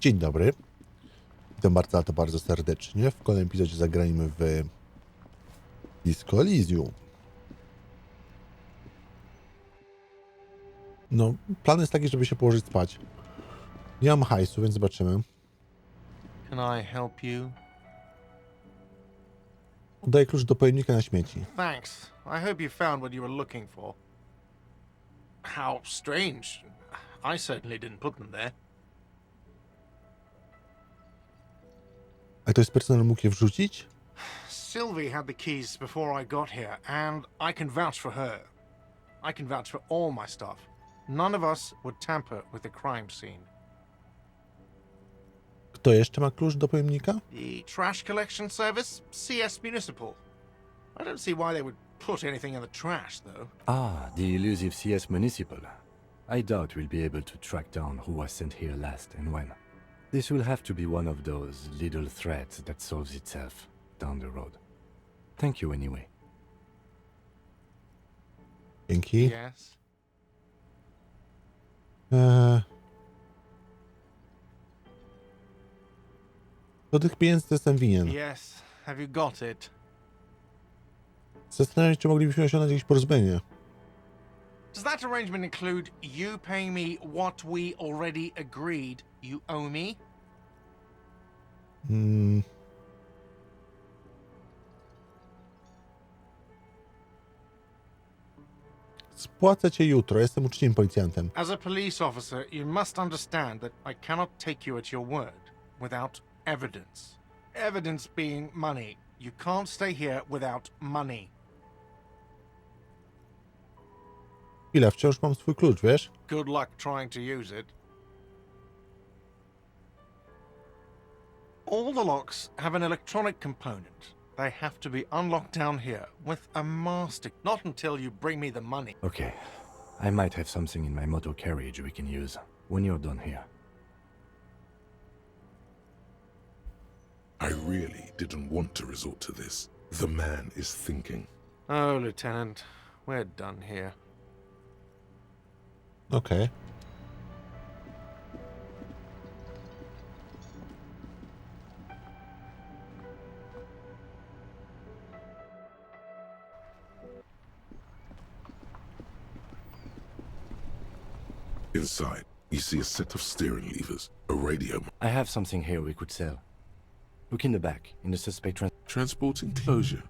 Dzień dobry. Witam bardzo serdecznie. W kolejnym epizodzie zagrajmy w Disco Elysium. No, plan jest taki, żeby się położyć spać. Nie mam hajsu, więc zobaczymy. Can I help you? Oddaję klucz do pojemnika na śmieci. Thanks. I hope you found what you were looking for. How strange. I certainly didn't put them there. A ktoś z personelu mógł je wrzucić? Sylvie had the keys before I got here, and I can vouch for her. I can vouch for all my stuff. None of us would tamper with the crime scene. Kto jeszcze ma klucz do pojemnika? The trash collection service? CS Municipal. I don't see why they would put anything in the trash, though. Ah, the elusive CS Municipal. I doubt we'll be able to track down who was sent here last and when. This will have to be one of those little threats that solves itself down the road. Thank you anyway. Dzięki. Yes. Do tych pieniędzy to jestem winien. Yes. Have you got it? Zastanawiam się, czy moglibyśmy osiągnąć jakieś porozumienie. Does that arrangement include you paying me what we already agreed you owe me? Spłacę cię jutro, jestem uczciwym policjantem. As a police officer, you must understand that I cannot take you at your word without evidence. Evidence being money. You can't stay here without money. Chwila, wciąż mam swój klucz, wiesz? Good luck trying to use it. All the locks have an electronic component. They have to be unlocked down here with a master. Not until you bring me the money. Okay, I might have something in my motor carriage we can use when you're done here. I really didn't want to resort to this. The man is thinking. Oh, Lieutenant, we're done here. Okej. Inside, you see a set of steering levers, a radio, I have something here we could sell. Look in the back, in the suspect transport enclosure.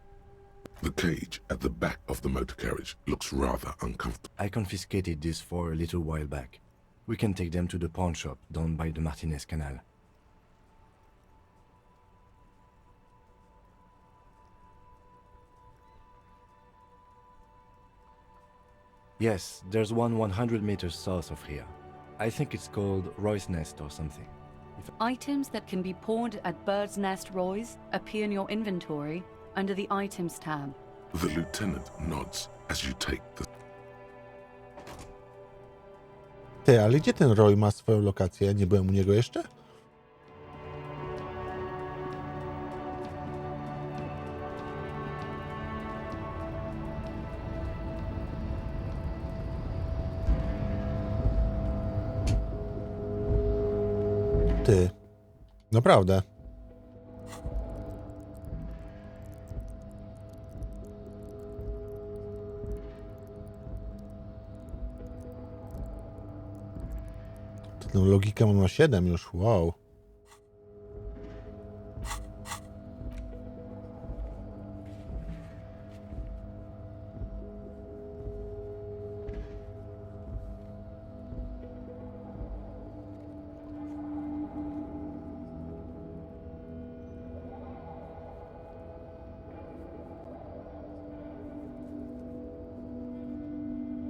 The cage at the back of the motor carriage looks rather uncomfortable. I confiscated this for a little while back. We can take them to the pawn shop down by the Martinez Canal. Yes, there's one 100 meters south of here. I think it's called Roy's Nest or something. Items that can be pawned at Bird's Nest Roy's appear in your inventory under the Items tab. The lieutenant nods as you take the... Ty, ale gdzie ten Roy ma swoją lokację? Ja nie byłem u niego jeszcze? Ty. Naprawdę. Tę logikę mam na 7 już, wow.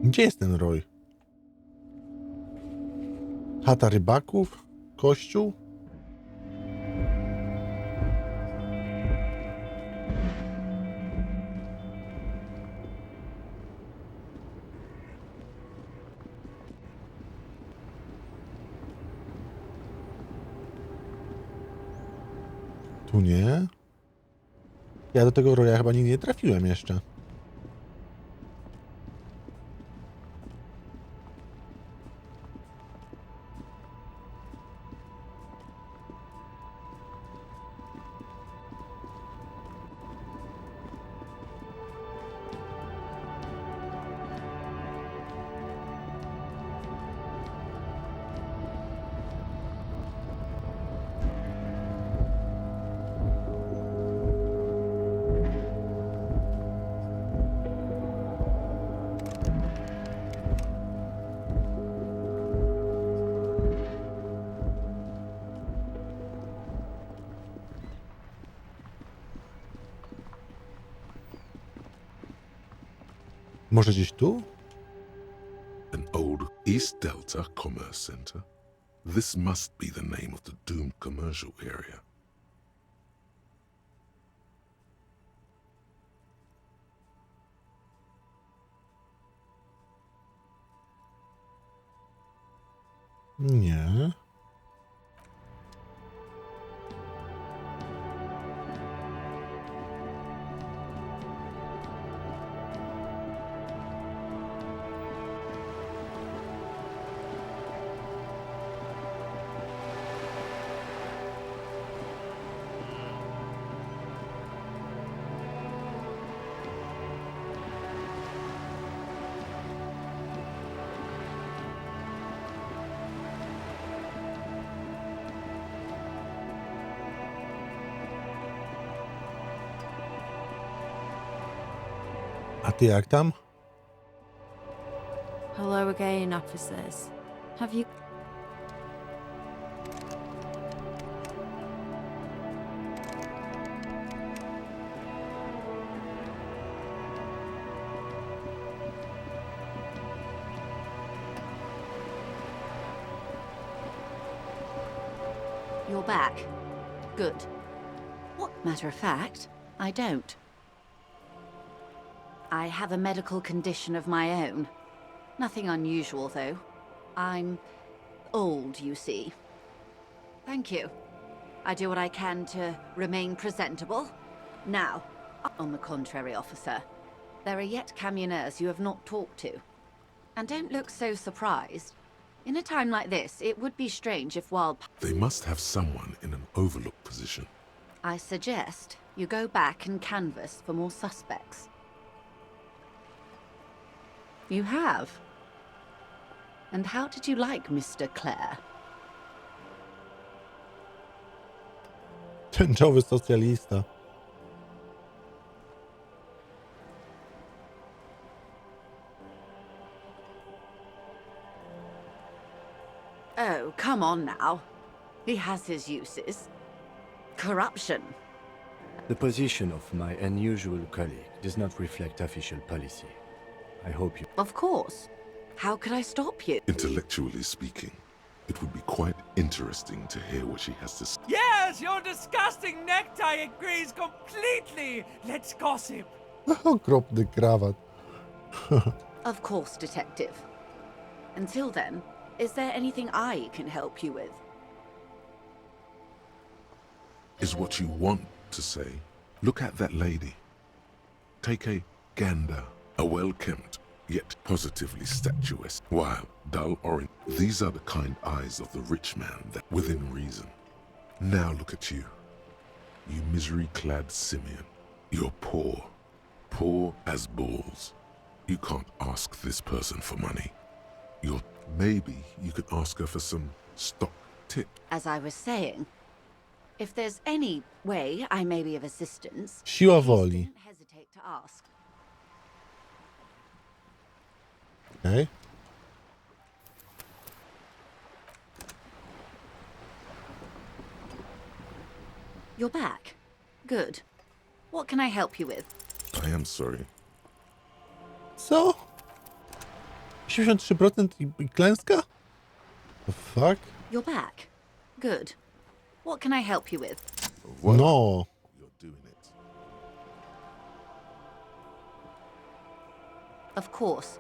Gdzie jest ten Roy? Chata rybaków? Kościół? Tu nie? Ja do tego Roya chyba nigdy nie trafiłem jeszcze. Może gdzieś tu? An old East Delta Commerce Center. This must be the name of the doomed commercial area. Nie. A ty jak tam? Hello again, officers. Have you... You're back. Good. What matter of fact, I don't. I have a medical condition of my own. Nothing unusual, though. I'm old, you see. Thank you. I do what I can to remain presentable. Now, on the contrary, officer, there are yet camioners you have not talked to. And don't look so surprised. In a time like this, it would be strange if They must have someone in an overlooked position. I suggest you go back and canvass for more suspects. You have? And how did you like Mr. Clare? Tęczowy socjalista. Oh, come on now. He has his uses. Corruption. The position of my unusual colleague does not reflect official policy. I hope you... Of course. How could I stop you? Intellectually speaking, it would be quite interesting to hear what she has to say. Yes, your disgusting necktie agrees completely. Let's gossip. Okropny krawat. Of course, detective. Until then, is there anything I can help you with? Is what you want to say. Look at that lady. Take a gander. A well-kempt, yet positively statuesque, while dull orange. These are the kind eyes of the rich man that within reason. Now look at you. You misery-clad simian. You're poor. Poor as balls. You can't ask this person for money. Maybe you could ask her for some stock tip. As I was saying, if there's any way I may be of assistance, Siła please woli. don't hesitate to ask. Okej. You're back. Good. What can I help you with? I am sorry. Co? 83% i klęska? The fuck? You're back. Good. What can I help you with? What? No. You're doing it. Of course.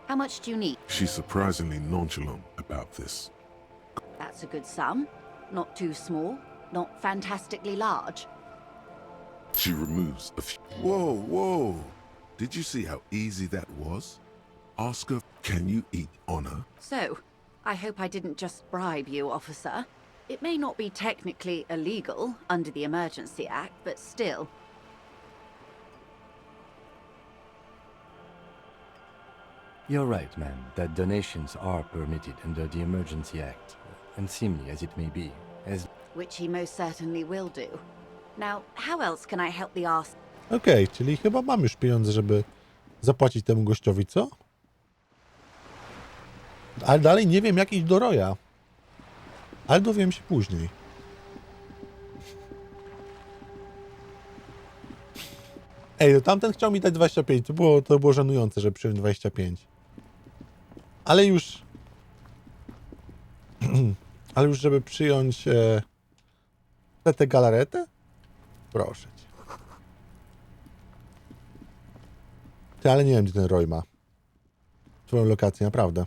How much do you need? She's surprisingly nonchalant about this. That's a good sum. Not too small, not fantastically large. She removes a few. Whoa, whoa. Did you see how easy that was? Ask her, can you eat honor? So, I hope I didn't just bribe you, officer. It may not be technically illegal under the Emergency Act, but still. You're right, ma'am, that donations are permitted under the Emergency Act, unseemly as it may be, as... Which he most certainly will do. Now, how else can I help the arse? Okej, czyli chyba mam już pieniądze, żeby zapłacić temu gościowi, co? Ale dalej nie wiem, jak iść do Roya. Ale dowiem się później. Ej, no tamten chciał mi dać 25. To było żenujące, że przyjąłem 25. Ale już... Ale już, żeby przyjąć... tę galaretę? Proszę cię. Ty, ale nie wiem, gdzie ten Roy ma. Twoją lokację, naprawdę.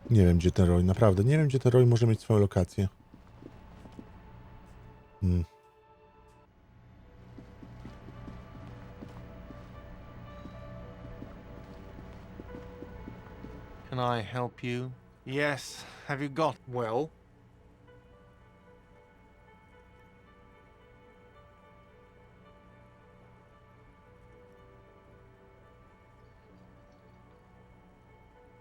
Nie wiem, gdzie ten Roy, naprawdę. Nie wiem, gdzie ten Roy może mieć swoją lokację. Can I help you? Yes. Have you got... Well?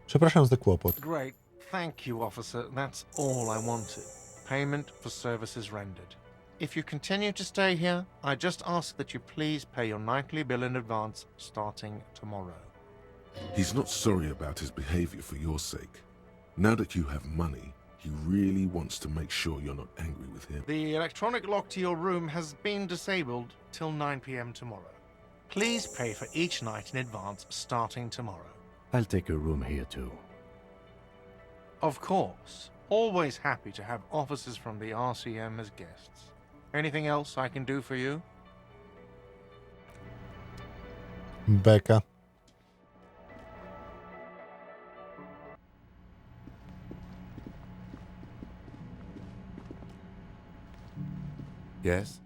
Przepraszam za kłopot. Great. Thank you, officer. That's all I wanted. Payment for services rendered. If you continue to stay here, I just ask that you please pay your nightly bill in advance starting tomorrow. He's not sorry about his behavior for your sake. Now that you have money, he really wants to make sure you're not angry with him. The electronic lock to your room has been disabled till 9 p.m. tomorrow. Please pay for each night in advance starting tomorrow. I'll take a room here too. Of course. Always happy to have officers from the RCM as guests. Anything else I can do for you? Beka. Yes?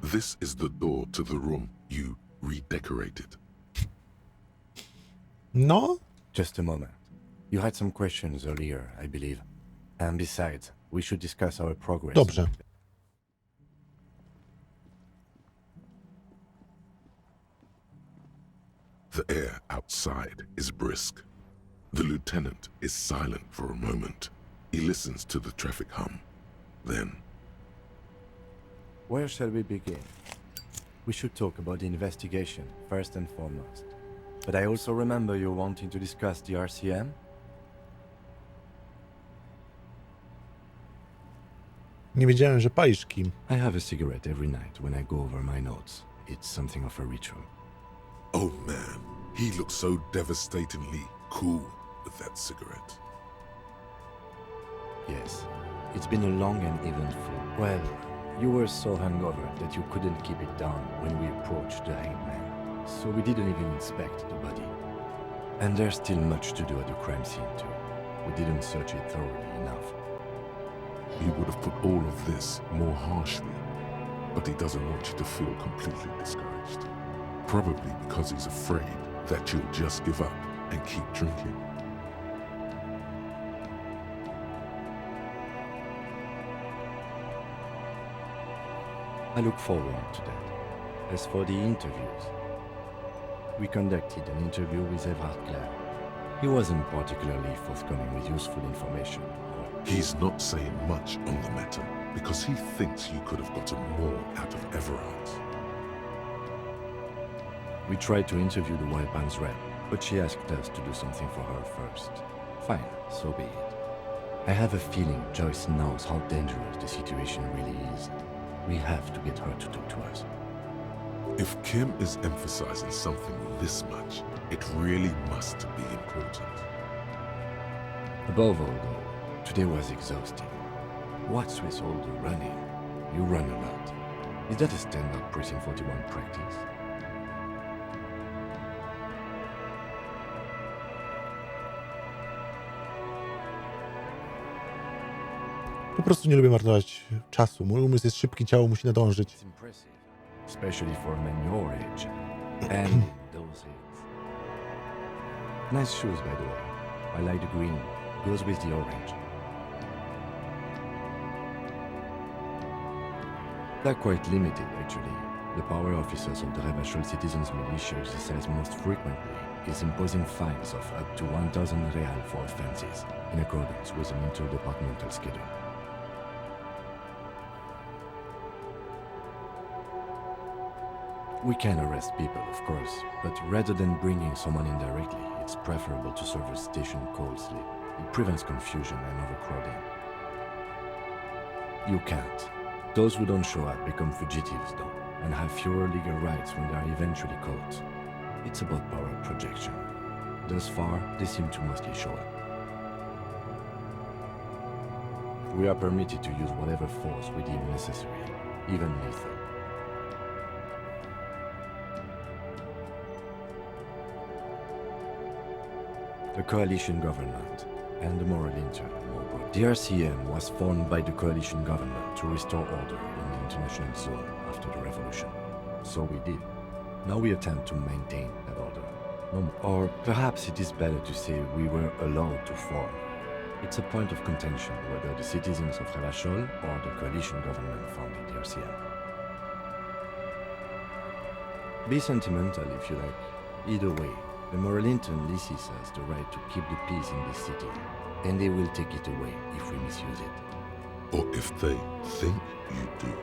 This is the door to the room you redecorated. No? Just a moment. You had some questions earlier, I believe. And besides, we should discuss our progress. Dobrze. The air outside is brisk. The lieutenant is silent for a moment. He listens to the traffic hum. Then, Where shall we begin? We should talk about the investigation, first and foremost. But I also remember you wanting to discuss the RCM? Nie wiedziałem, że palisz kim. I have a cigarette every night when I go over my notes. It's something of a ritual. oh man, he looks so devastatingly cool with that cigarette. Yes, it's been a long and eventful. Well, you were so hungover that you couldn't keep it down when we approached the hanged man. So we didn't even inspect the body. And there's still much to do at the crime scene too. We didn't search it thoroughly enough. He would have put all of this more harshly, but he doesn't want you to feel completely discouraged. Probably because he's afraid that you'll just give up and keep drinking. I look forward to that. As for the interviews, we conducted an interview with 𝗵𝗵𝗆𝗏. He wasn't particularly forthcoming with useful information. He's not saying much on the matter because he thinks you could have gotten more out of Everard. We tried to interview the 𝗬𝗏𝗏𝗏's rep, but she asked us to do something for her first. Fine, so be it. I have a feeling Joyce knows how dangerous the situation really is. We have to get her to talk to us. If Kim is emphasizing something this much, it really must be important. Above all, though, today was exhausting. What's with all the running? You run a lot. Is that a standard Precinct 41 practice? Po prostu nie lubię marnować czasu. Mój umysł jest szybki, ciało musi nadążyć. It's impressive, especially for a man your age. And in those days. Nice shoes, by the way. I like the green. Goes with the orange. They're quite limited, actually. The power officers of the Revachol citizens militia exercise most frequently is imposing fines of up to 1,000 real for offenses, in accordance with an interdepartmental schedule. We can arrest people, of course, but rather than bringing someone in directly, it's preferable to serve a station cold sleep. It prevents confusion and overcrowding. You can't. Those who don't show up become fugitives, though, and have fewer legal rights when they are eventually caught. It's about power projection. Thus far, they seem to mostly show up. We are permitted to use whatever force we deem necessary, even lethal. The coalition government and the moral intern. The 𝗓𝗵𝗵𝗏 was formed by the coalition government to restore order in the international zone after the revolution. So we did. Now we attempt to maintain that order. No more. Or perhaps it is better to say we were allowed to form. It's a point of contention whether the citizens of Revachol or the coalition government founded the 𝗓𝗵𝗵𝗏. Be sentimental if you like. Either way, the moral intern 𝗬𝗔 has the right to keep the peace in this city, and they will take it away if we misuse it. Or if they think you do.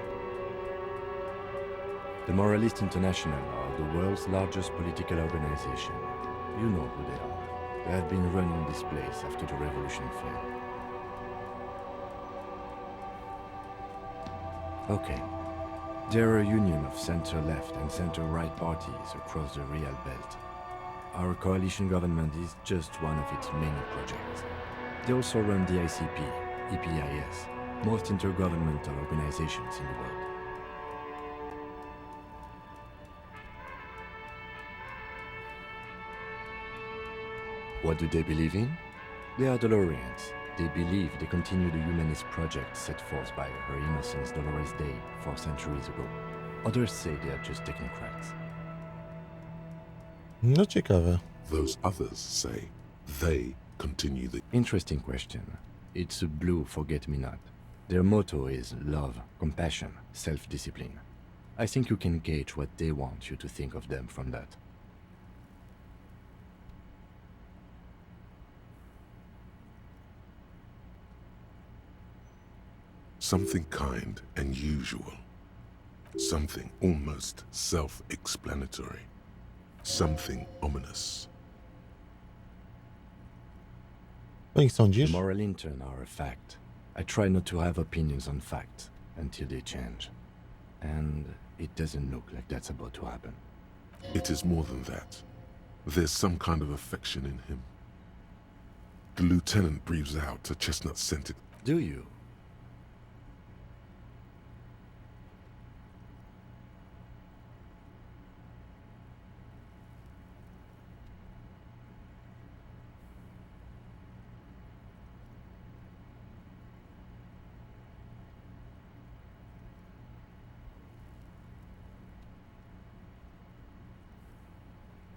The Moralist International are the world's largest political organization. You know who they are. They have been running this place after the revolution failed. Okay. They're a union of center-left and center-right parties across the real belt. Our coalition government is just one of its many projects. They also run the ICP, EPIS, most intergovernmental organizations in the world. What do they believe in? They are Dolorians. They believe they continue the humanist project set forth by Her Innocence Dolores Day 4 centuries ago. Others say they are just technocrats. No ciekawe. Those others say they continue the... Interesting question. It's a blue forget-me-not. Their motto is love, compassion, self-discipline. I think you can gauge what they want you to think of them from that. Something kind and usual. Something almost self-explanatory. Something ominous. No i The sądzisz? moral intern are a fact. I try not to have opinions on facts until they change. And it doesn't look like that's about to happen. It is more than that. There's some kind of affection in him. The lieutenant breathes out a chestnut-scented... Do you?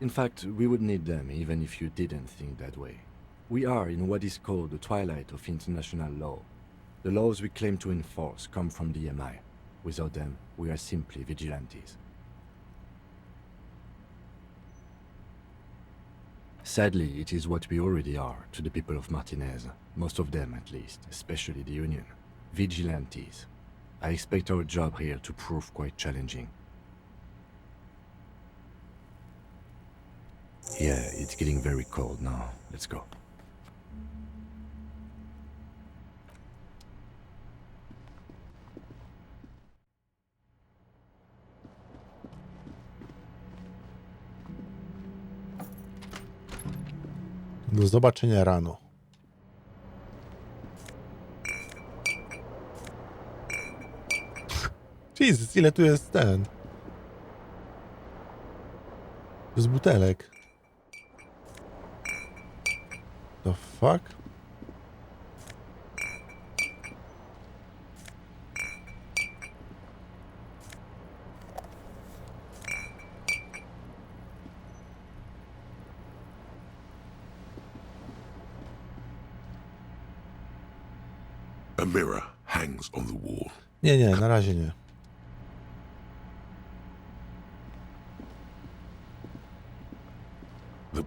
In fact, we would need them even if you didn't think that way. We are in what is called the twilight of international law. The laws we claim to enforce come from the MI. Without them, we are simply vigilantes. Sadly, it is what we already are to the people of Martinez, most of them at least, especially the Union. Vigilantes. I expect our job here to prove quite challenging. Yeah, it's getting very cold now. Let's go. Do zobaczenia rano. Jezus, ile tu jest ten? Z butelek. The fuck? A mirror hangs on the wall. Nie, na razie nie.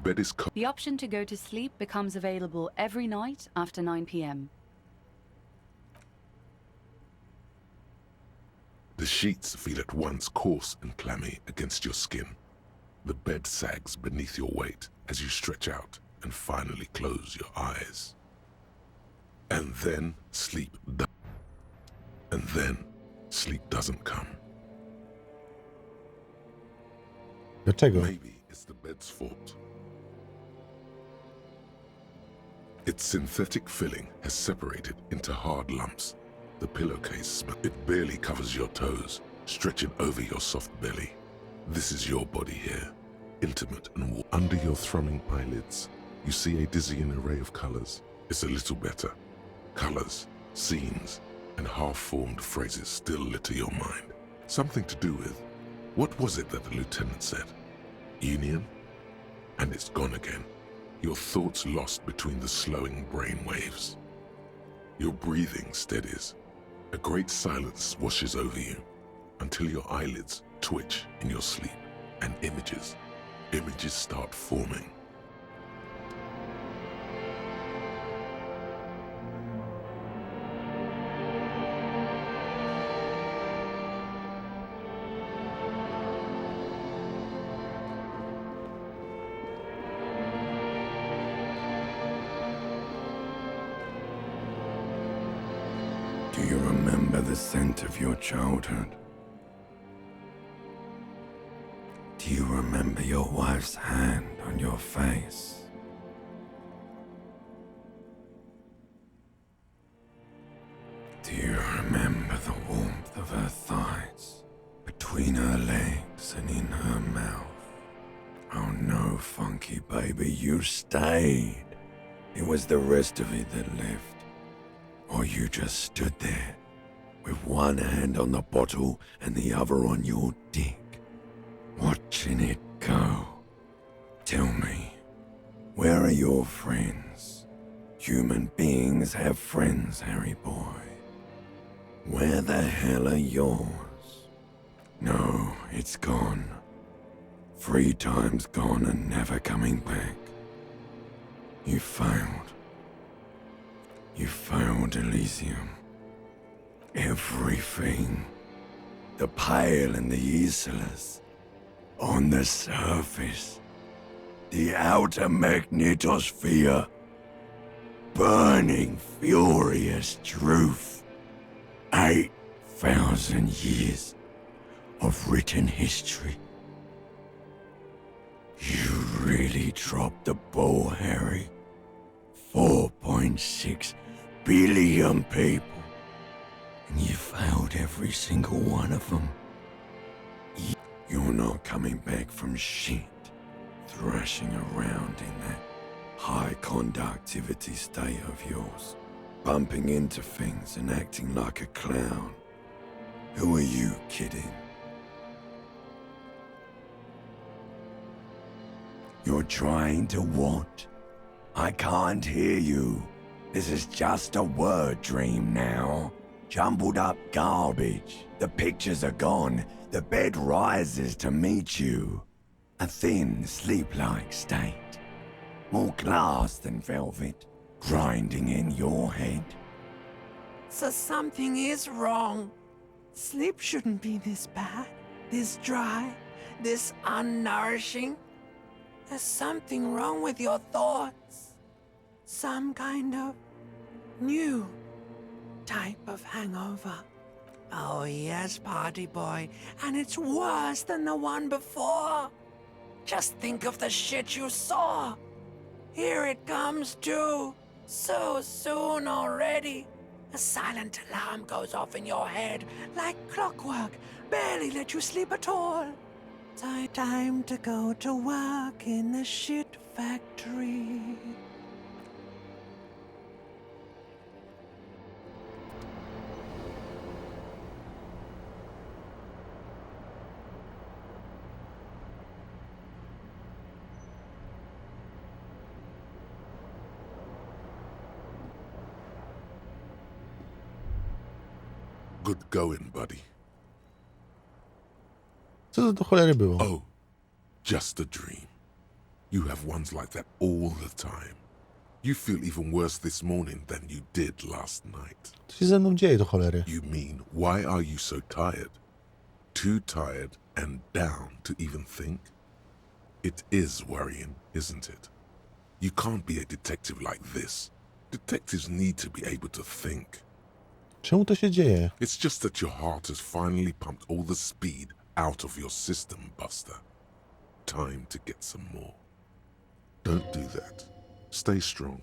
bed is cold. The option to go to sleep becomes available every night after 9 p.m. The sheets feel at once coarse and clammy against your skin. The bed sags beneath your weight as you stretch out and finally close your eyes. And then sleep doesn't come. Dlaczego? Maybe it's the bed's fault. Its synthetic filling has separated into hard lumps. The pillowcase, it barely covers your toes, stretching over your soft belly. This is your body here, intimate and warm. Under your thrumming eyelids, you see a dizzying array of colors. It's a little better. Colors, scenes, and half-formed phrases still litter your mind. Something to do with, what was it that the lieutenant said? Union? And it's gone again. Your thoughts lost between the slowing brain waves. Your breathing steadies. A great silence washes over you until your eyelids twitch in your sleep and images start forming. Do you remember the scent of your childhood? Do you remember your wife's hand on your face? Do you remember the warmth of her thighs, between her legs and in her mouth? Oh no, funky baby, you stayed. It was the rest of it that left. Or you just stood there, with one hand on the bottle and the other on your dick, watching it go. Tell me, where are your friends? Human beings have friends, Harry boy. Where the hell are yours? No, it's gone. 3 times gone and never coming back. You failed. You failed, Elysium. Everything. The pale and the Yslas. On the surface. The outer magnetosphere. Burning, furious truth. 8,000 years of written history. You really dropped the ball, Harry. 4.6 billion people, and you failed every single one of them. You're not coming back from shit, thrashing around in that high conductivity state of yours, bumping into things and acting like a clown. Who are you kidding? You're trying to what? I can't hear you. This is just a word dream now. Jumbled up garbage. The pictures are gone. The bed rises to meet you. A thin, sleep-like state. More glass than velvet. Grinding in your head. So something is wrong. Sleep shouldn't be this bad, this dry, this unnourishing. There's something wrong with your thoughts. Some kind of new type of hangover. Oh yes, party boy, and it's worse than the one before. Just think of the shit you saw. Here it comes too, so soon already. A silent alarm goes off in your head like clockwork, barely let you sleep at all. Time to go to work in the shit factory. Good going, buddy. Co to do cholery było? Oh, just a dream. You have ones like that all the time. You feel even worse this morning than you did last night. Co się ze mną dzieje do cholery? You mean, why are you so tired? Too tired and down to even think? It is worrying, isn't it? You can't be a detective like this. Detectives need to be able to think. Czemu to się dzieje? It's just that your heart has finally pumped all the speed out of your system, Buster. Time to get some more. Don't do that. Stay strong.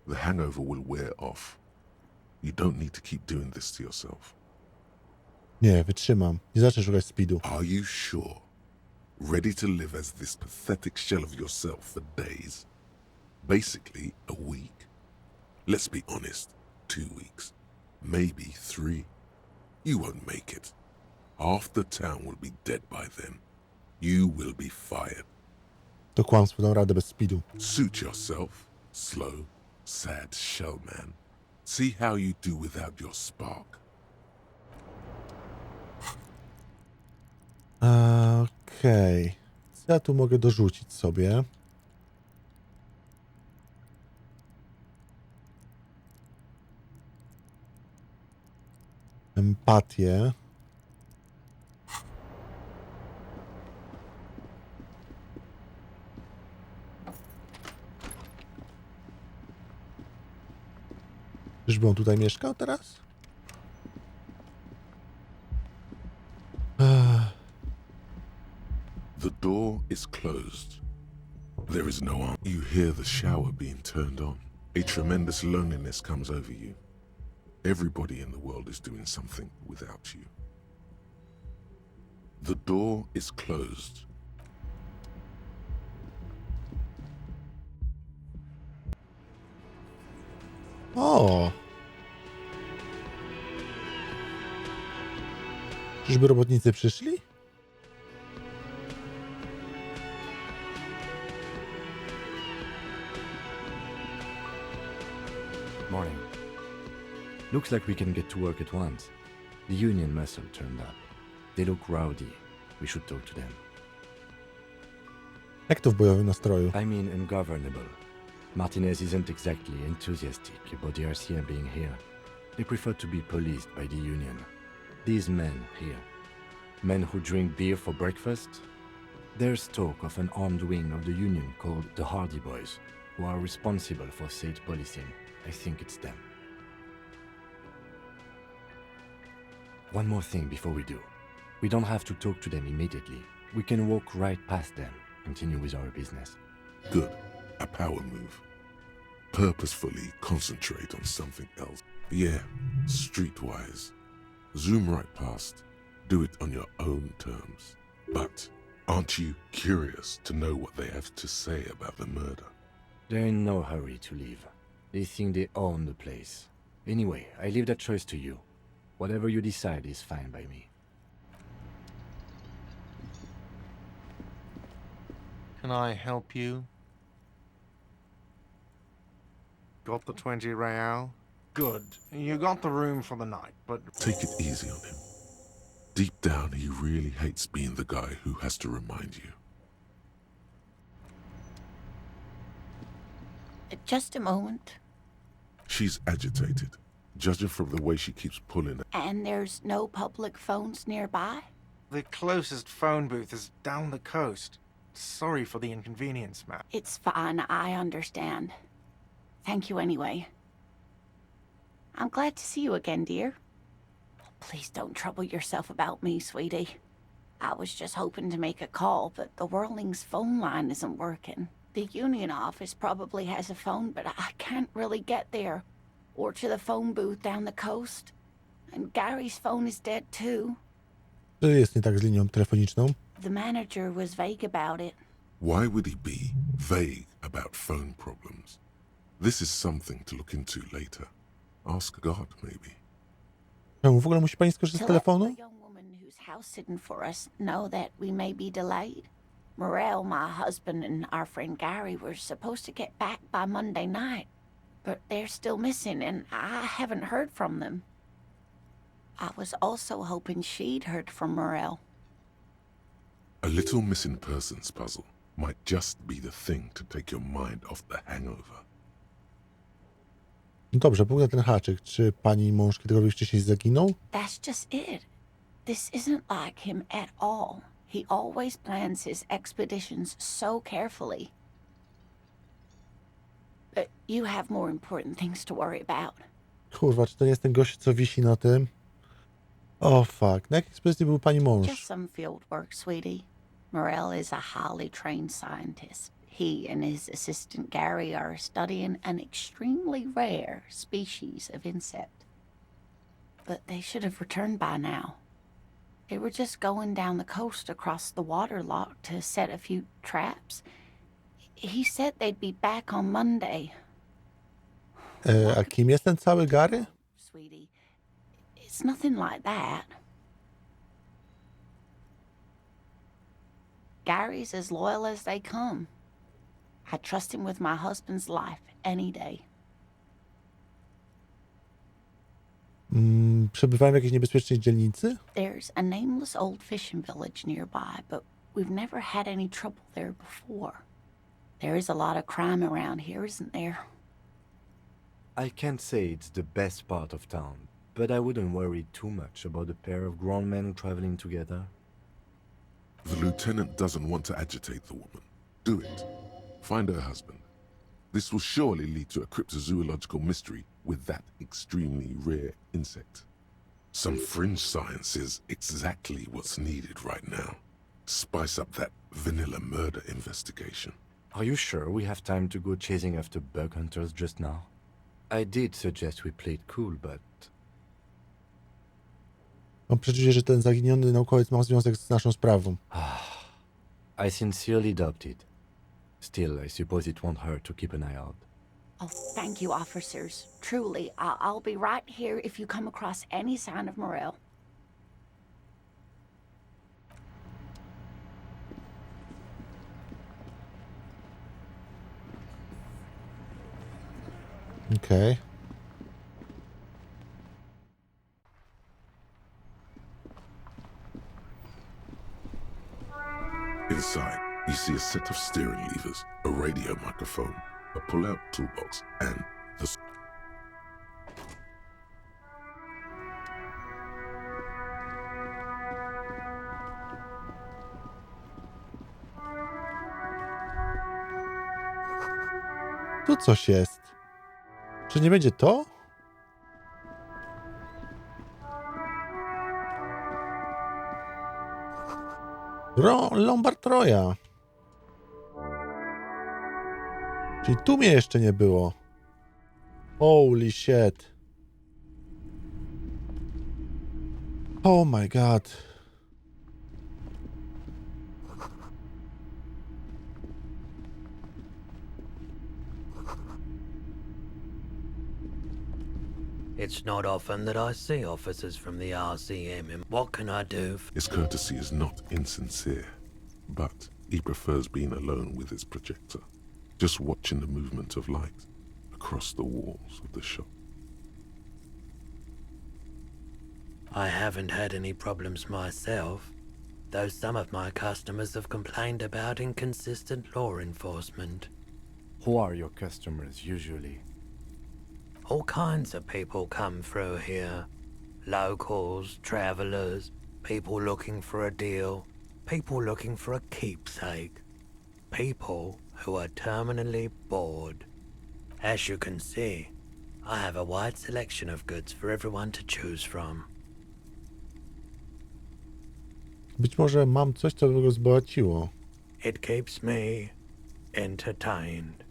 The hangover will wear off. You don't need to keep doing this to yourself. Nie, wytrzymam. Nie zacznę szukać speedu. Are you sure? Ready to live as this pathetic shell of yourself for days? Basically, a week? Let's be honest, 2 weeks. Maybe 3. You won't make it. Half the town will be dead by then. You will be fired. To kłamstwo, dam radę bez speedu. Suit yourself, slow, sad shellman. See how you do without your spark. Okej. Co ja tu mogę dorzucić sobie? Empatię. Czyżby on tutaj mieszkał teraz? The door is closed. There is no one. You hear the shower being turned on. A tremendous loneliness comes over you. Everybody in the world is doing something without you. The door is closed. O! Czyżby robotnicy przyszli? Morning. Looks like we can get to work at once. The union muscle turned up. They look rowdy. We should talk to them. Jak to w bojowym nastroju? I mean ungovernable. Martinez isn't exactly enthusiastic about the RCM being here. They prefer to be policed by the union. These men here, men who drink beer for breakfast, there's talk of an armed wing of the union called the Hardy Boys, who are responsible for state policing. I think it's them. One more thing before we do. We don't have to talk to them immediately. We can walk right past them, continue with our business. Good. A power move. Purposefully concentrate on something else. Yeah, streetwise. Zoom right past. Do it on your own terms. But aren't you curious to know what they have to say about the murder? They're in no hurry to leave. They think they own the place. Anyway, I leave that choice to you. Whatever you decide is fine by me. Can I help you? Got the 20 real? Good. You got the room for the night, but... Take it easy on him. Deep down, he really hates being the guy who has to remind you. Just a moment. She's agitated, judging from the way she keeps pulling it. And there's no public phones nearby? The closest phone booth is down the coast. Sorry for the inconvenience, ma'am. It's fine, I understand. Thank you anyway. I'm glad to see you again, dear. Please don't trouble yourself about me, sweetie. I was just hoping to make a call, but the Whirling's phone line isn't working. The union office probably has a phone, but I can't really get there. Or to the phone booth down the coast. And Gary's phone is dead too. Co jest nie tak z linią telefoniczną? The manager was vague about it. Why would he be vague about phone problems? This is something to look into later. Ask God, maybe. Czemu w ogóle musi pani skorzystać z To let telefonu? the young woman who's house sitting for us know that we may be delayed. Morel, my husband, and our friend Gary were supposed to get back by Monday night, but they're still missing, and I haven't heard from them. I was also hoping she'd heard from Morel. A little missing persons puzzle. might just be the thing to take your mind off the hangover. No dobrze, był na ten haczyk. Czy pani mąż kiedykolwiek wcześniej zaginął? That's just it. This isn't like him at all. He always plans his expeditions so carefully. But you have more important things to worry about. Kurwa, czy to nie jest ten gość, co wisi na tym? O fuck. Na jakiej ekspedycji był pani mąż? Just some field work, sweetie. Morel is a highly trained scientist. He and his assistant Gary are studying an extremely rare species of insect. But they should have returned by now. They were just going down the coast across the waterlock to set a few traps. He said they'd be back on Monday. A kim jest ten cały Gary? Sweetie, it's nothing like that. Gary's as loyal as they come. I trust him with my husband's life any day. Przebywają w jakiejś niebezpiecznej dzielnicy? There's a nameless old fishing village nearby, but we've never had any trouble there before. There is a lot of crime around here, isn't there? I can't say it's the best part of town, but I wouldn't worry too much about a pair of grown men traveling together. The lieutenant doesn't want to agitate the woman. Do it. Find her husband. This will surely lead to a cryptozoological mystery with that extremely rare insect. Some fringe science is exactly what's needed right now. Spice up that vanilla murder investigation. Are you sure we have time to go chasing after bug hunters just now? I did suggest we play it cool, but... Mam przeczucie, że ten zaginiony naukowiec ma związek z naszą sprawą. I sincerely doubt it. Still, I suppose it won't hurt to keep an eye out. Oh, thank you, officers. Truly, I'll be right here if you come across any sign of Morel. Okej. Inside, you see a set of steering levers, a radio microphone, a pull-out toolbox, and the... Tu coś jest. Czy nie będzie to? Lombard Troja. Czyli tu mnie jeszcze nie było. Holy shit. Oh my god. It's not often that I see officers from the RCM. What can I do? His courtesy is not insincere, but he prefers being alone with his projector, just watching the movement of light across the walls of the shop. I haven't had any problems myself, though some of my customers have complained about inconsistent law enforcement. Who are your customers usually? All kinds of people come through here. Locals, travelers, people looking for a deal, people looking for a keepsake, people who are terminally bored. As you can see, I have a wide selection of goods for everyone to choose from. Być może mam coś, co by go zbogaciło. It keeps me entertained.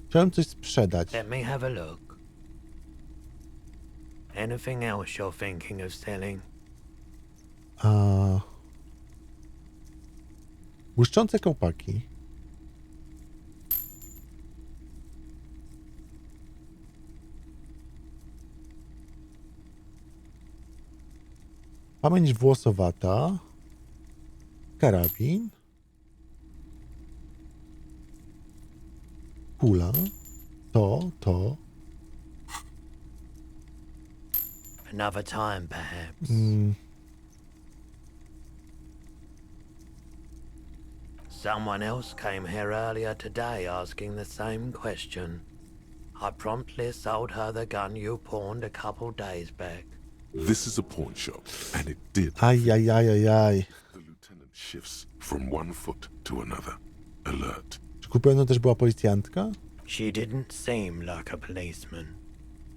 Chciałem coś sprzedać. Let me have a look. Anything else you're thinking of selling? Błyszczące kołpaki. Pamięć włosowata. Karabin. Kula. To. Another time, perhaps. Someone else came here earlier today asking the same question. I promptly sold her the gun you pawned a couple days back. This is a pawn shop, and it did. Ajajajajaj. The lieutenant shifts from one foot to another. Alert. Czy kupiona też była policjantka? She didn't seem like a policeman,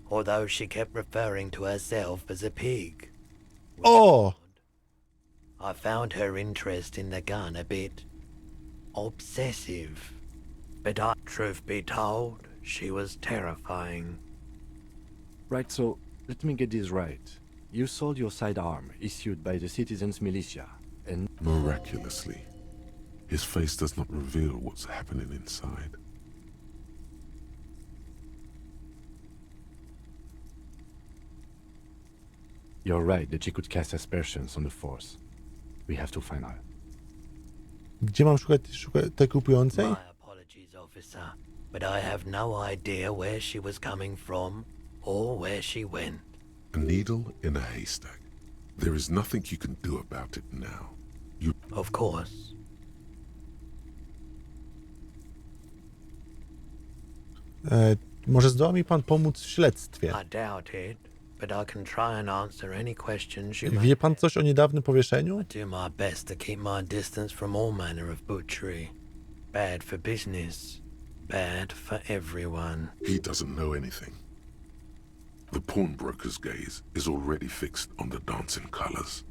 although she kept referring to herself as a pig. O! I found her interest in the gun a bit obsessive, but truth be told, she was terrifying. Right, so let me get this right. You sold your sidearm, issued by the citizens' militia, and... Miraculously, his face does not reveal what's happening inside. You're right that she could cast aspersions on the force. We have to find her. Gdzie mam szukać tej kupującej? My apologies, officer, but I have no idea where she was coming from or where she went. A needle in a haystack. There is nothing you can do about it now. You... Of course. Może zdoła mi pan pomóc w śledztwie? I doubt it, but I can try and answer any questions you may Wie pan coś o niedawnym powieszeniu? I do my best to keep my distance from all manner of butchery. Bad for business, bad for everyone. He doesn't know anything. The pawnbroker's gaze is already fixed on the dancing colors.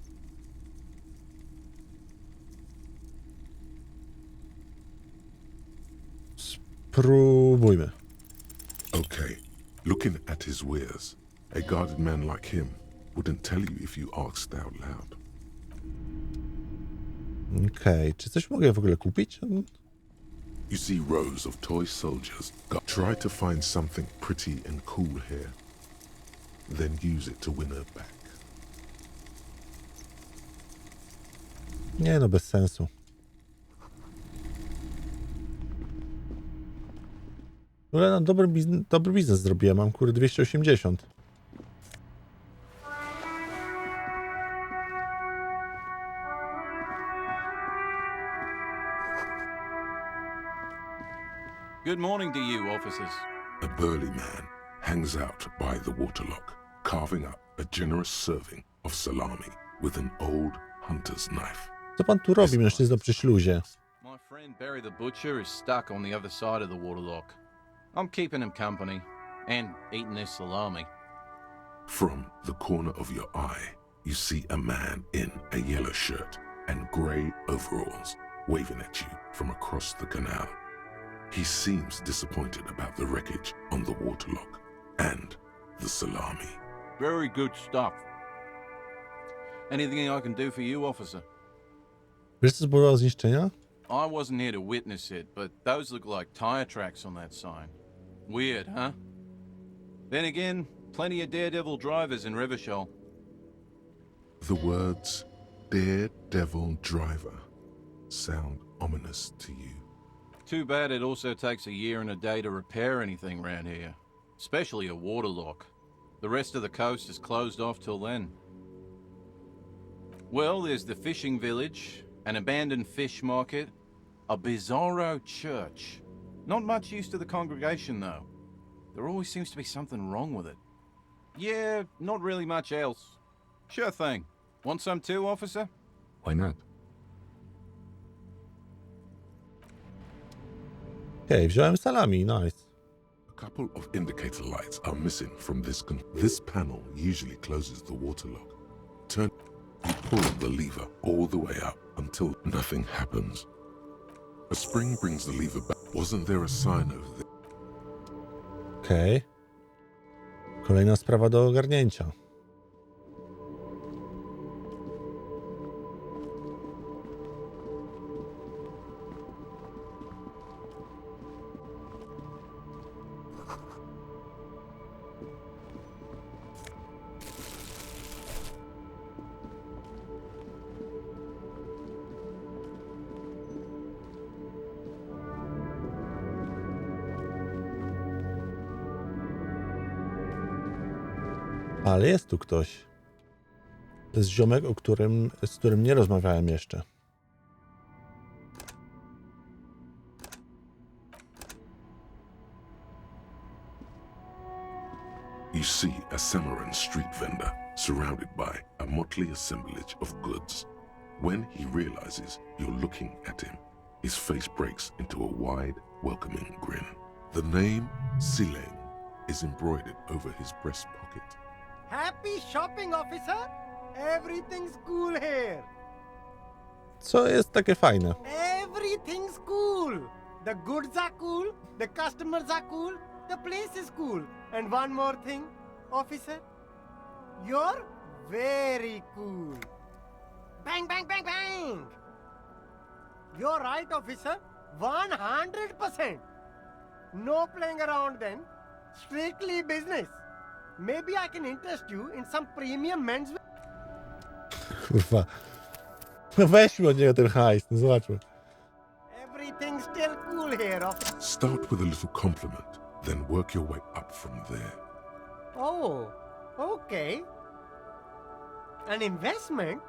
Spróbujmy. Okay, looking at his wares, a guarded man like him wouldn't tell you if you asked out loud. Okej, czy coś mogę w ogóle kupić? You see rows of toy soldiers. Try to find something pretty and cool here. Then use it to win her back. Nie no, bez sensu. Ale no, dobry biznes zrobiłem, mam kurde 280. Good morning to you, officers. A burly man hangs out by the waterlock, carving up a generous serving of salami with an old hunter's knife. Co pan tu robi, mężczyzno przy śluzie? My friend Barry the Butcher is stuck on the other side of the waterlock. I'm keeping him company and eating this salami. From the corner of your eye, you see a man in a yellow shirt and grey overalls waving at you from across the canal. He seems disappointed about the wreckage on the waterlock and the salami. Very good stuff. Anything I can do for you, officer? Wiesz, co zbudowało zniszczenia? I wasn't here to witness it, but those look like tire tracks on that sign. Weird, huh? Then again, plenty of daredevil drivers in Revachol. The words daredevil driver sound ominous to you. Too bad it also takes a year and a day to repair anything around here, especially a waterlock. The rest of the coast is closed off till then. Well, there's the fishing village, an abandoned fish market, a bizarro church. Not much use to the congregation, though. There always seems to be something wrong with it. Yeah, not really much else. Sure thing. Want some too, officer? Why not? Okej, wziąłem salami, nice. A couple of indicator lights are missing from this panel usually closes the waterlock. You pull the lever all the way up until nothing happens. A spring brings the lever back. Wasn't there a sign over there? Okej. Kolejna sprawa do ogarnięcia. Ale jest tu ktoś. To jest ziomek, z którym nie rozmawiałem jeszcze. You see a Samarran street vendor surrounded by a motley assemblage of goods. When he realizes you're looking at him, his face breaks into a wide, welcoming grin. The name 𝗬𝗨 is embroidered over his breast pocket. Happy shopping, officer! Everything's cool here. Co jest takie fajne? Everything's cool. The goods are cool, the customers are cool, the place is cool. And one more thing, officer, you're very cool. Bang, bang, bang, bang! You're right, officer. 100%. No playing around then. Strictly business. Maybe I can interest you in some premium menswear. Kurwa. No weźmy od niego ten hajs, no zobaczmy. Everything's still cool here, officer. Start with a little compliment, then work your way up from there. Oh, okay. An investment?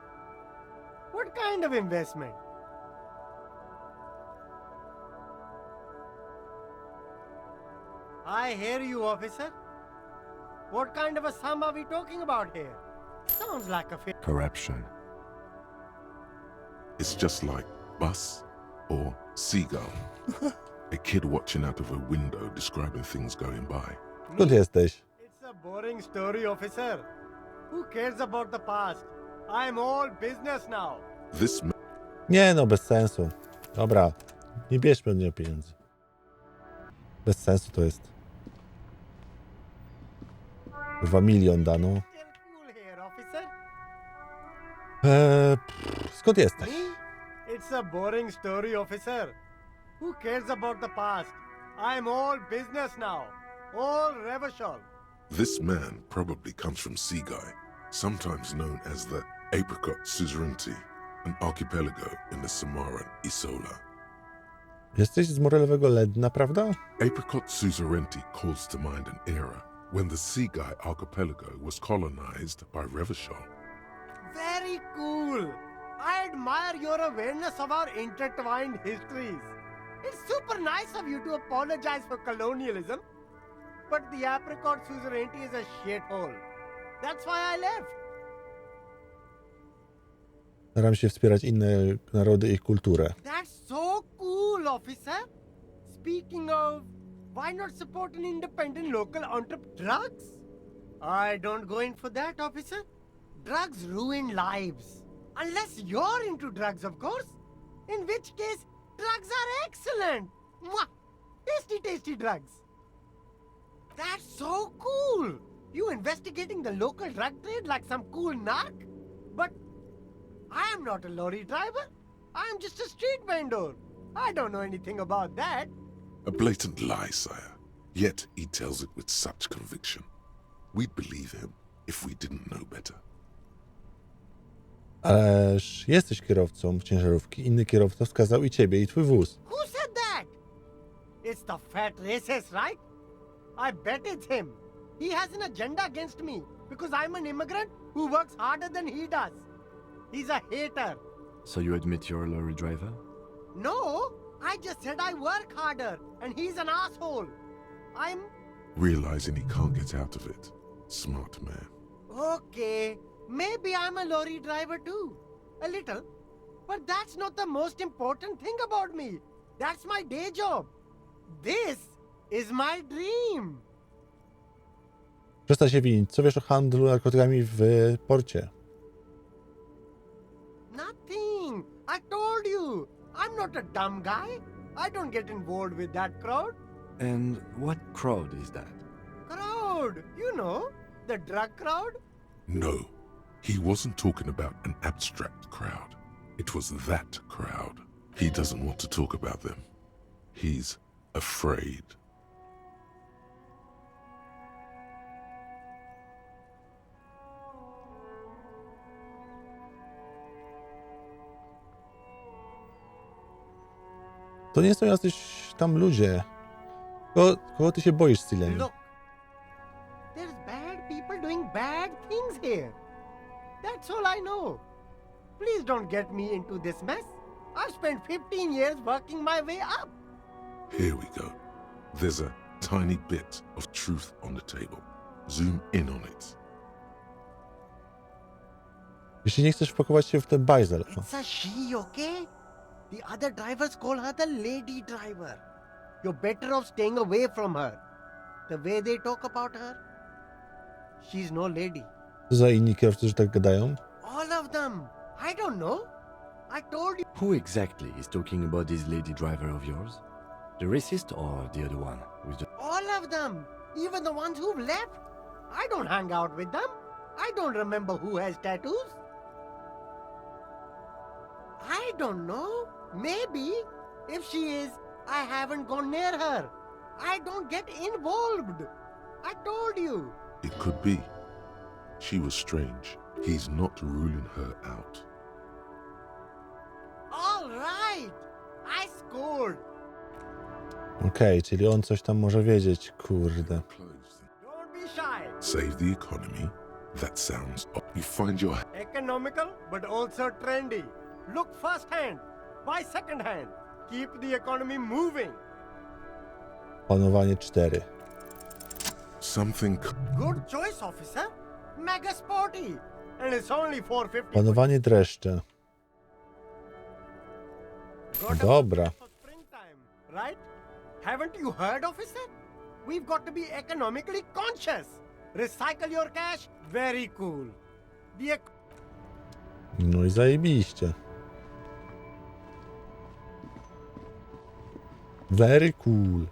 What kind of investment? I hear you, officer. What kind of a sum are we talking about here? Sounds like a Corruption. It's just like bus or seagull. A kid watching out of a window describing things going by. Skąd jesteś? It's a boring story, officer. Who cares about the past? I'm all business now. This Nie no, bez sensu. Dobra, nie bierzmy od niego pieniędzy. Bez sensu to jest. Chyba milion da, no. Still cool here, officer. Skąd jesteś? Me? It's a boring story, officer. Who cares about the past? I'm all business now. All Revachol. This man probably comes from 𝗀𝗏, sometimes known as the 𝗵𝗵𝗶𝗏𝗁, an archipelago in the Samarran Isola. Jesteś z moralowego Ledna, prawda? 𝗵𝗵𝗶𝗏𝗁 calls to mind an era when the 𝗀𝗏 archipelago was colonized by Revachol. Very cool. I admire your awareness of our intertwined histories. It's super nice of you to apologize for colonialism, but the apricot suzerainty is a shithole. That's why I left. Staram się wspierać inne narody i ich kulturę. That's so cool, officer. Speaking of, why not support an independent local entrepreneur? Drugs? I don't go in for that, officer. Drugs ruin lives. Unless you're into drugs, of course. In which case, drugs are excellent. Mwah! Tasty, tasty drugs. That's so cool. You investigating the local drug trade like some cool narc? But I am not a lorry driver. I am just a street vendor. I don't know anything about that. A blatant lie, sire. Yet he tells it with such conviction. We'd believe him if we didn't know better. Ależ jesteś kierowcą ciężarówki. Inny kierowca wskazał i ciebie, i twój wóz. Who said that? It's the fat racist, right? I bet it's him. He has an agenda against me because I'm an immigrant who works harder than he does. He's a hater. So you admit you're a lorry driver? No, I just said I work harder and he's an asshole. I'm... Realizing he can't get out of it. Smart man. Okay, maybe I'm a lorry driver too. A little. But that's not the most important thing about me. That's my day job. This is my dream. Przestań się winić. Co wiesz o handlu narkotykami w porcie? Nothing. I told you. I'm not a dumb guy. I don't get involved with that crowd. And what crowd is that? Crowd. You know, the drug crowd. No, he wasn't talking about an abstract crowd. It was that crowd. He doesn't want to talk about them. He's afraid. To nie są jacyś tam ludzie. Kogo ty się boisz, 𝗬𝗨? Look, there's bad people doing bad things here. That's all I know. Please don't get me into this mess. I've spent 15 years working my way up. Here we go. There's a tiny bit of truth on the table. Zoom in on it. Jeśli nie chcesz wpakować się w ten bajzel. It's a she, okay? The other drivers call her the lady driver. You're better off staying away from her. The way they talk about her, she's no lady. Co za inni kierowcy, że tak gadają? All of them. I don't know. I told you. Who exactly is talking about this lady driver of yours? The racist or the other one? With the... All of them. Even the ones who've left. I don't hang out with them. I don't remember who has tattoos. I don't know. Maybe. If she is, I haven't gone near her. I don't get involved. I told you. It could be. She was strange. He's not ruling her out. All right. I scored. Okej, czyli on coś tam może wiedzieć, kurde. Don't be shy. Save the economy. That sounds... You find your... Economical, but also trendy. Look first hand. Buy second hand. Keep the economy moving. Panowanie 4. Something... Good choice, officer. Mega sporty. And it's only 450. Panowanie dreszcze. Dobra. For springtime, right? Haven't you heard, officer? We've got to be economically conscious. Recycle your cash. Very cool. No i zajebiście. Very cool.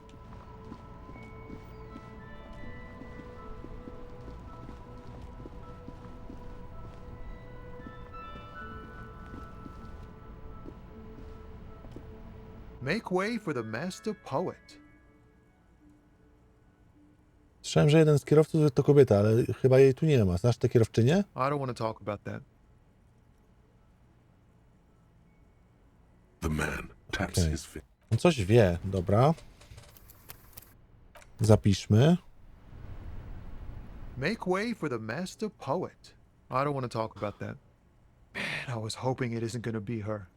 Make way for the master poet. Słyszałem, że jeden z kierowców to kobieta, ale chyba jej tu nie ma. Znasz tę kierowczynię? I don't want to talk about that. The man taps Okay. his finger. On coś wie, dobra. Zapiszmy. Make way for the master poet. I don't want to talk about that. Man, I was hoping it isn't going to be her.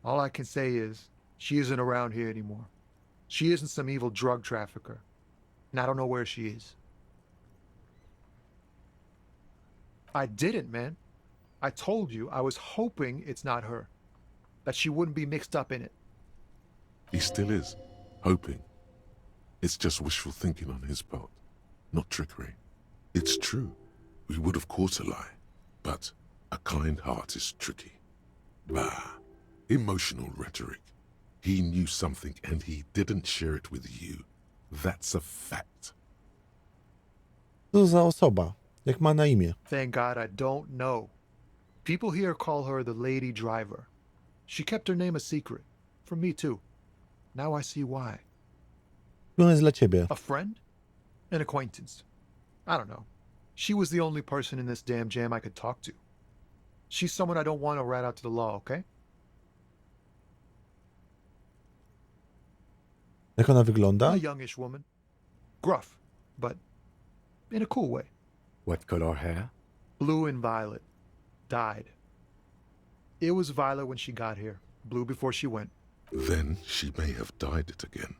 All I can say is, she isn't around here anymore. She isn't some evil drug trafficker. And I don't know where she is. I didn't, man. I told you I was hoping it's not her. That she wouldn't be mixed up in it. He still is. Hoping. It's just wishful thinking on his part. Not trickery. It's true. We would have caught a lie. But a kind heart is tricky. Bah. Emotional rhetoric. He knew something and he didn't share it with you. That's a fact. Co za osoba? Jak ma na imię? Thank God I don't know. People here call her the lady driver. She kept her name a secret. From me too. Now I see why. On jest dla ciebie. A friend? An acquaintance? I don't know. She was the only person in this damn jam I could talk to. She's someone I don't want to rat out to the law, okay? Jak ona wygląda? A youngish woman. Gruff, but in a cool way. What color hair? Blue and violet. Dyed. It was violet when she got here. Blue before she went. Then she may have dyed it again.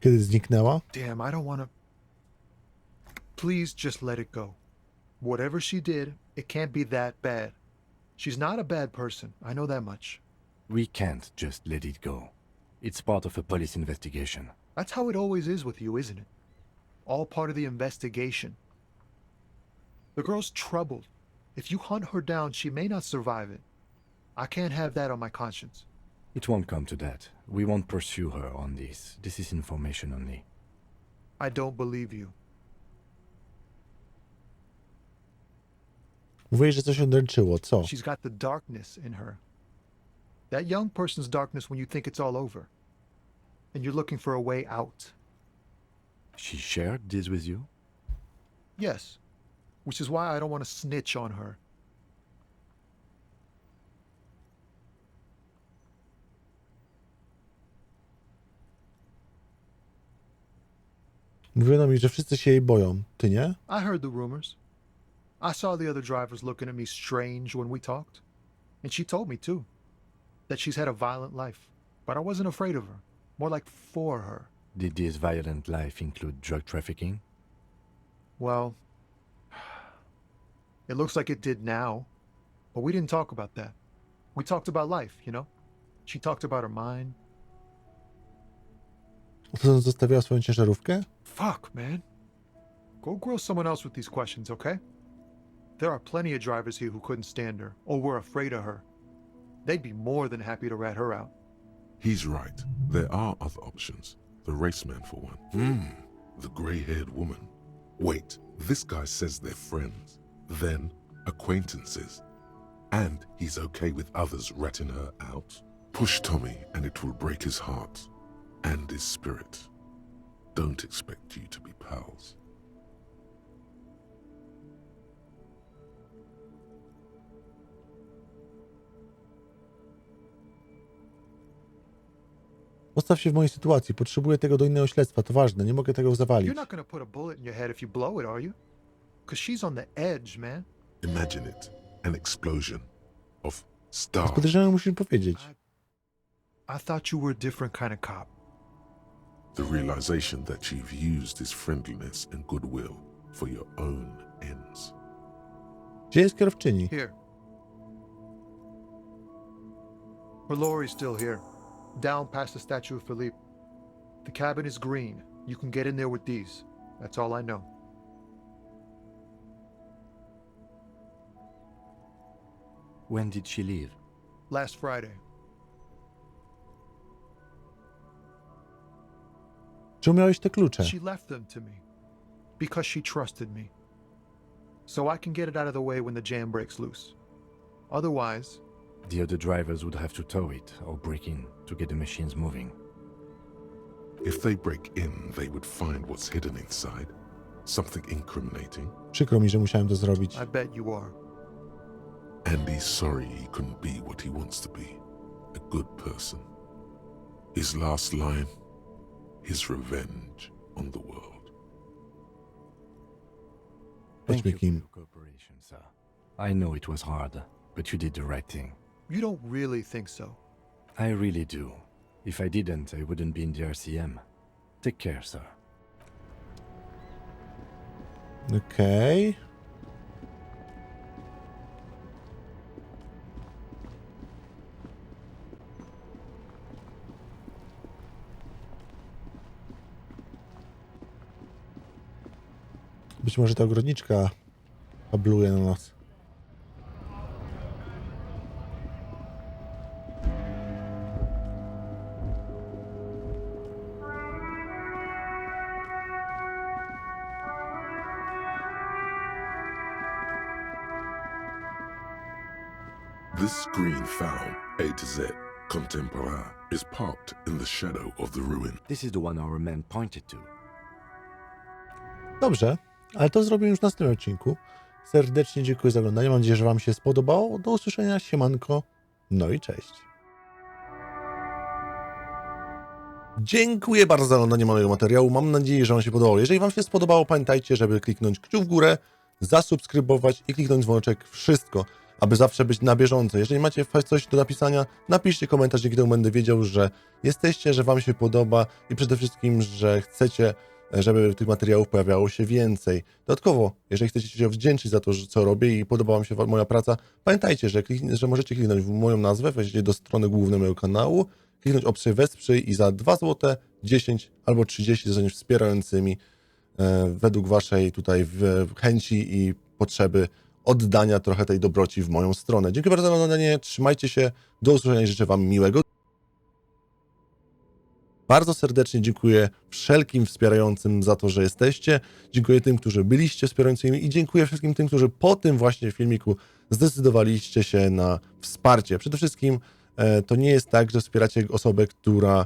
Kiedy zniknęła? Damn, I don't want to... Please just let it go. Whatever she did, it can't be that bad. She's not a bad person. I know that much. We can't just let it go. It's part of a police investigation. That's how it always is with you, isn't it? All part of the investigation. The girl's troubled. If you hunt her down, she may not survive it. I can't have that on my conscience. It won't come to that. We won't pursue her on this. This is information only. I don't believe you. Mówiłeś, że coś odręczyło. Co? She's got the darkness in her. That young person's darkness when you think it's all over. And you're looking for a way out. She shared this with you? Yes. Which is why I don't want to snitch on her. Mówiono mi, że wszyscy się jej boją. Ty nie? I heard the rumors. I saw the other drivers looking at me strange when we talked. And she told me, too, that she's had a violent life. But I wasn't afraid of her. More like for her. Did this violent life include drug trafficking? Well, it looks like it did now, but we didn't talk about that. We talked about life, you know? She talked about her mind. Zostawiała swoją ciężarówkę? Fuck, man. Go grill someone else with these questions, okay? There are plenty of drivers here who couldn't stand her, or were afraid of her. They'd be more than happy to rat her out. He's right. There are other options. The raceman, for one. The grey-haired woman. Wait, this guy says they're friends. Then, acquaintances. And he's okay with others ratting her out. Push Tommy and it will break his heart. And his spirit. Don't expect you to be pals. Postaw się w mojej sytuacji. Potrzebuję tego do innego śledztwa. To ważne. Nie mogę tego zawalić. You're not gonna put a bullet in your head if you blow it, are you? Because she's on the edge, man. Imagine it. An explosion of stars. Podejrzewam, musisz powiedzieć. I thought you were a different kind of cop. The realization that you've used his friendliness and goodwill for your own ends. Gdzie jest kierowczyni? Here. Her lorry's still here. Down past the statue of Philippe. The cabin is green. You can get in there with these. That's all I know. When did she leave? Last Friday. Czemu miałeś te klucze? She left them to me. Because she trusted me. So I can get it out of the way when the jam breaks loose. Otherwise... The other drivers would have to tow it or break in to get the machines moving. If they break in, they would find what's hidden inside. Something incriminating. Przykro mi, że musiałem to zrobić. I bet you are. And he's sorry he couldn't be what he wants to be. A good person. His last line, his revenge on the world. Thank you for your cooperation, sir. I know it was hard, but you did the right thing. You don't really think so? I really do. If I didn't, I wouldn't be in the RCM. Take care, sir. Okej. Być może ta ogrodniczka habluje na nas. This green fowl, 𝗂𝗏𝗏𝗃, is parked in the shadow of the ruin. This is the one our man pointed to. Dobrze, ale to zrobię już w następnym odcinku. Serdecznie dziękuję za oglądanie. Mam nadzieję, że wam się spodobało. Do usłyszenia. Siemanko. No i cześć. Dziękuję bardzo za oglądanie mojego materiału. Mam nadzieję, że wam się podobało. Jeżeli wam się spodobało, pamiętajcie, żeby kliknąć kciuk w górę, zasubskrybować i kliknąć dzwoneczek. Wszystko, aby zawsze być na bieżąco. Jeżeli macie coś do napisania, napiszcie komentarz, dzięki temu będę wiedział, że jesteście, że wam się podoba i przede wszystkim, że chcecie, żeby tych materiałów pojawiało się więcej. Dodatkowo, jeżeli chcecie się wdzięczyć za to, co robię i podoba wam się moja praca, pamiętajcie, że możecie kliknąć w moją nazwę, wejdziecie do strony głównej mojego kanału, kliknąć opcję wesprzyj i za 2 zł, 10 albo 30 zostaniesz wspierającymi według waszej tutaj chęci i potrzeby oddania trochę tej dobroci w moją stronę. Dziękuję bardzo za oglądanie, trzymajcie się, do usłyszenia i życzę wam miłego. Bardzo serdecznie dziękuję wszelkim wspierającym za to, że jesteście. Dziękuję tym, którzy byliście wspierającymi i dziękuję wszystkim tym, którzy po tym właśnie filmiku zdecydowaliście się na wsparcie. Przede wszystkim to nie jest tak, że wspieracie osobę, która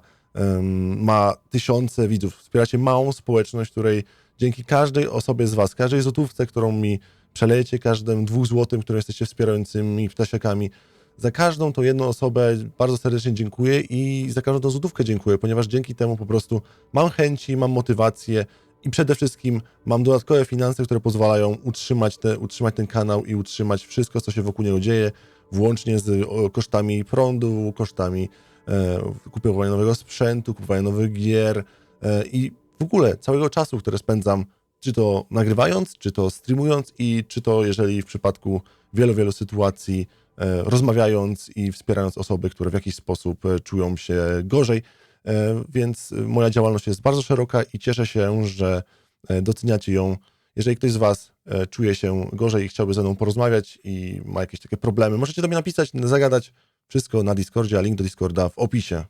ma tysiące widzów. Wspieracie małą społeczność, której dzięki każdej osobie z was, każdej złotówce, którą mi przelejecie, każdym 2 złotym, które jesteście wspierającymi ptasiakami, za każdą tą jedną osobę bardzo serdecznie dziękuję i za każdą tą złotówkę dziękuję, ponieważ dzięki temu po prostu mam chęci, mam motywację i przede wszystkim mam dodatkowe finanse, które pozwalają utrzymać ten kanał i utrzymać wszystko, co się wokół niego dzieje, włącznie z kosztami prądu, kosztami kupowania nowego sprzętu, kupowania nowych gier, i w ogóle całego czasu, które spędzam, czy to nagrywając, czy to streamując i czy to jeżeli w przypadku wielu sytuacji rozmawiając i wspierając osoby, które w jakiś sposób czują się gorzej. Więc moja działalność jest bardzo szeroka i cieszę się, że doceniacie ją. Jeżeli ktoś z Was czuje się gorzej i chciałby ze mną porozmawiać i ma jakieś takie problemy, możecie do mnie napisać, zagadać, wszystko na Discordzie, a link do Discorda w opisie.